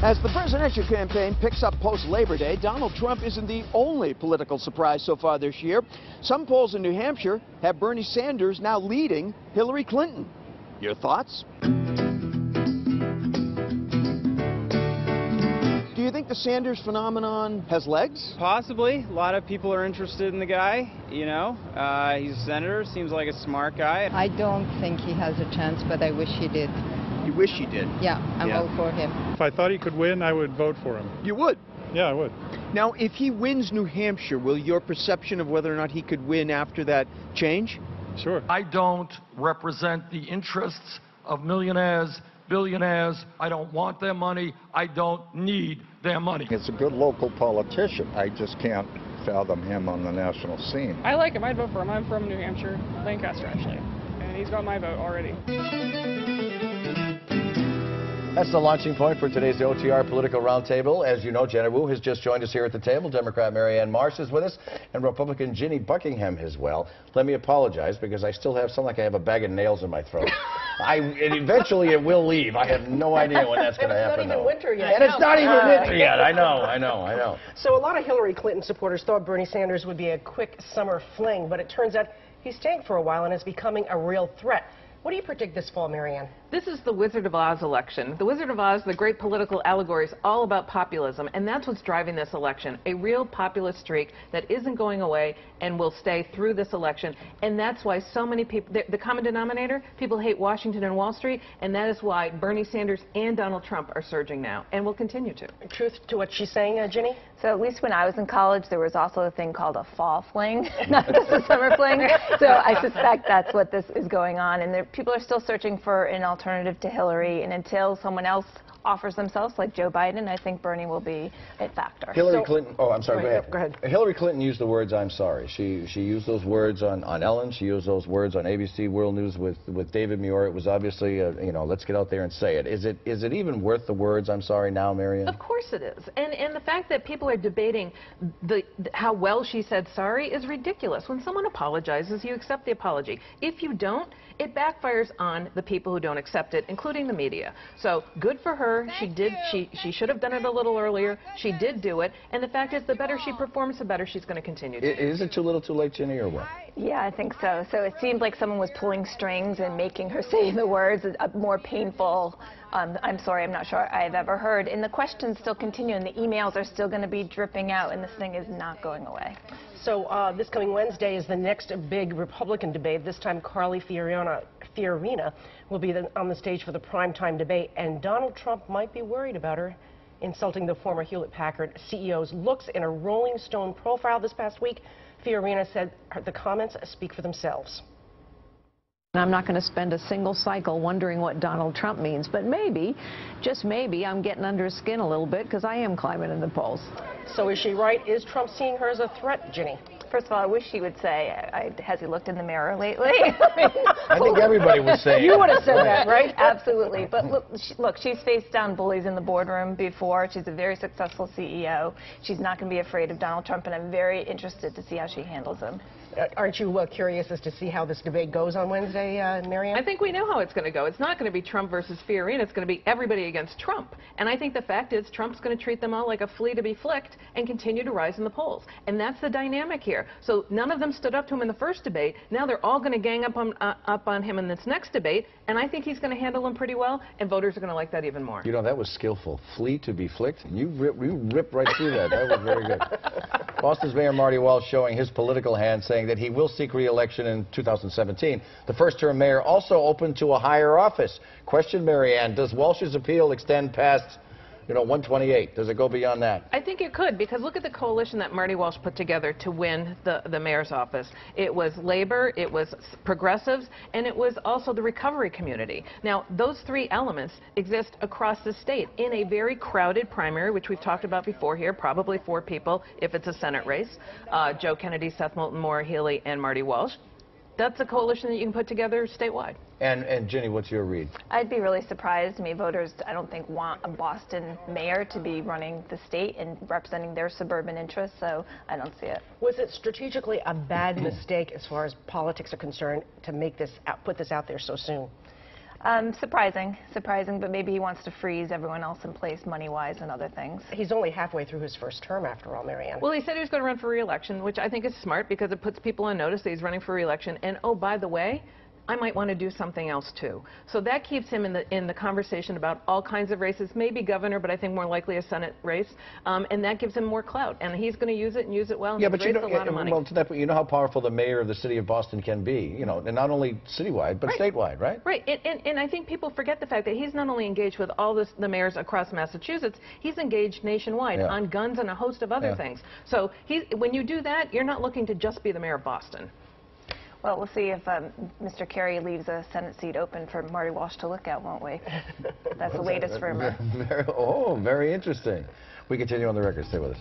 As the presidential campaign picks up post-Labor Day, Donald Trump isn't the only political surprise so far this year. Some polls in New Hampshire have Bernie Sanders now leading Hillary Clinton. Your thoughts? Do you think the Sanders phenomenon has legs? Possibly. A lot of people are interested in the guy, you know. He's a senator, seems like a smart guy. I don't think he has a chance, but I wish he did. You wish he did? Yeah, I vote for him. If I thought he could win, I would vote for him. You would? Yeah, I would. Now, if he wins New Hampshire, will your perception of whether or not he could win after that change? Sure. I don't represent the interests of millionaires, billionaires. I don't want their money. I don't need their money. He's a good local politician. I just can't fathom him on the national scene. I like him. I'd vote for him. I'm from New Hampshire, Lancaster, actually. And he's got my vote already. That's the launching point for today's OTR Political Roundtable. As you know, Jenna Wu has just joined us here at the table. Democrat Marianne Marsh is with us, and Republican Ginny Buckingham as well. Let me apologize because I still sound like I have a bag of nails in my throat. Eventually it will leave. I have no idea when that's going to happen. It's not even winter yet. And it's not even winter yet. I know. So a lot of Hillary Clinton supporters thought Bernie Sanders would be a quick summer fling, but it turns out he's staying for a while and is becoming a real threat. What do you predict this fall, Marianne? This is the Wizard of Oz election. The Wizard of Oz, the great political allegory, is all about populism, and that's what's driving this election. A real populist streak that isn't going away and will stay through this election. And that's why so many people, the common denominator, people hate Washington and Wall Street, and that is why Bernie Sanders and Donald Trump are surging now, and will continue to. Truth to what she's saying, Ginny? So at least when I was in college, there was also a thing called a fall fling, not just a summer fling. So I suspect that's what this is going on. And people are still searching for an alternative to Hillary. And until someone else offers themselves, like Joe Biden, I think Bernie will be a factor. Hillary Clinton, oh, I'm sorry, go ahead. Hillary Clinton used the words, "I'm sorry." She used those words on Ellen. She used those words on ABC World News with David Muir. It was obviously, you know, let's get out there and say it. Is it even worth the words, "I'm sorry" now, Marianne? Of course it is. And the fact that people are debating how well she said sorry is ridiculous. When someone apologizes, you accept the apology. If you don't, it backfires on the people who don't accept it, including the media. So good for her. She should have done it a little earlier. She did do it. And the fact is, the better she performs, the better she's going to continue to. Is it too little too late, Ginny, or what? Yeah, I think so. So it seemed like someone was pulling strings and making her say the words, a more painful, I'm sorry, I'm not sure I've ever heard. And the questions still continue, and the emails are still going to be dripping out, and this thing is not going away. So this coming Wednesday is the next big Republican debate. This time, Carly Fiorina will be on the stage for the primetime debate, and Donald Trump might be worried about her insulting the former Hewlett-Packard CEO's looks. In a Rolling Stone profile this past week, Fiorina said the comments speak for themselves. I'm not going to spend a single cycle wondering what Donald Trump means, but maybe, just maybe, I'm getting under his skin a little bit because I am climbing in the polls. So is she right? Is Trump seeing her as a threat, Ginny? First of all, I wish he would say, has he looked in the mirror lately? I think everybody would say You would have said that, right? Absolutely. But look, she's faced down bullies in the boardroom before. She's a very successful CEO. She's not going to be afraid of Donald Trump, and I'm very interested to see how she handles him. Aren't you curious as to see how this debate goes on Wednesday, Marianne? I think we know how it's going to go. It's not going to be Trump versus Fiorina. It's going to be everybody against Trump. And I think the fact is Trump's going to treat them all like a flea to be flicked and continue to rise in the polls. And that's the dynamic here. So none of them stood up to him in the first debate. Now they're all going to gang up on him in this next debate. And I think he's going to handle them pretty well. And voters are going to like that even more. You know, that was skillful. Flea to be flicked. You ripped right through that. That was very good. Boston's Mayor Marty Walsh showing his political hand, saying that he will seek re-election in 2017. The first-term mayor also open to a higher office. Question, Marianne, does Walsh's appeal extend past, 128? Does it go beyond that? I think it could, because look at the coalition that Marty Walsh put together to win the mayor's office. It was labor, it was progressives, and it was also the recovery community. Now, those three elements exist across the state in a very crowded primary, which we've talked about before here, probably 4 people if it's a Senate race. Joe Kennedy, Seth Moulton, Maura Healey, and Marty Walsh. That's a coalition that you can put together statewide. And Ginny, what's your read? I'd be really surprised. I mean, voters, I don't think, want a Boston mayor to be running the state and representing their suburban interests, so I don't see it. Was it strategically a bad mistake as far as politics are concerned to make this put this out there so soon? Surprising, but maybe he wants to freeze everyone else in place money-wise and other things. He's only halfway through his first term, after all, Marianne. Well, he said he was going to run for re-election, which I think is smart because it puts people on notice that he's running for re-election. And oh, by the way, I might want to do something else too. So that keeps him in the conversation about all kinds of races, maybe governor, but I think more likely a Senate race, and that gives him more clout. And he's going to use it and use it well. And Yeah, but you know, a lot of money. well, to that point, you know how powerful the mayor of the city of Boston can be. You know, and not only citywide, but statewide, right? Right, and I think people forget the fact that he's not only engaged with all the mayors across Massachusetts, he's engaged nationwide on guns and a host of other things. So when you do that, you're not looking to just be the mayor of Boston. Well, we'll see if Mr. Kerry leaves a Senate seat open for Marty Walsh to look at, won't we? That's the latest rumor. Oh, very interesting. We continue on the record. Stay with us.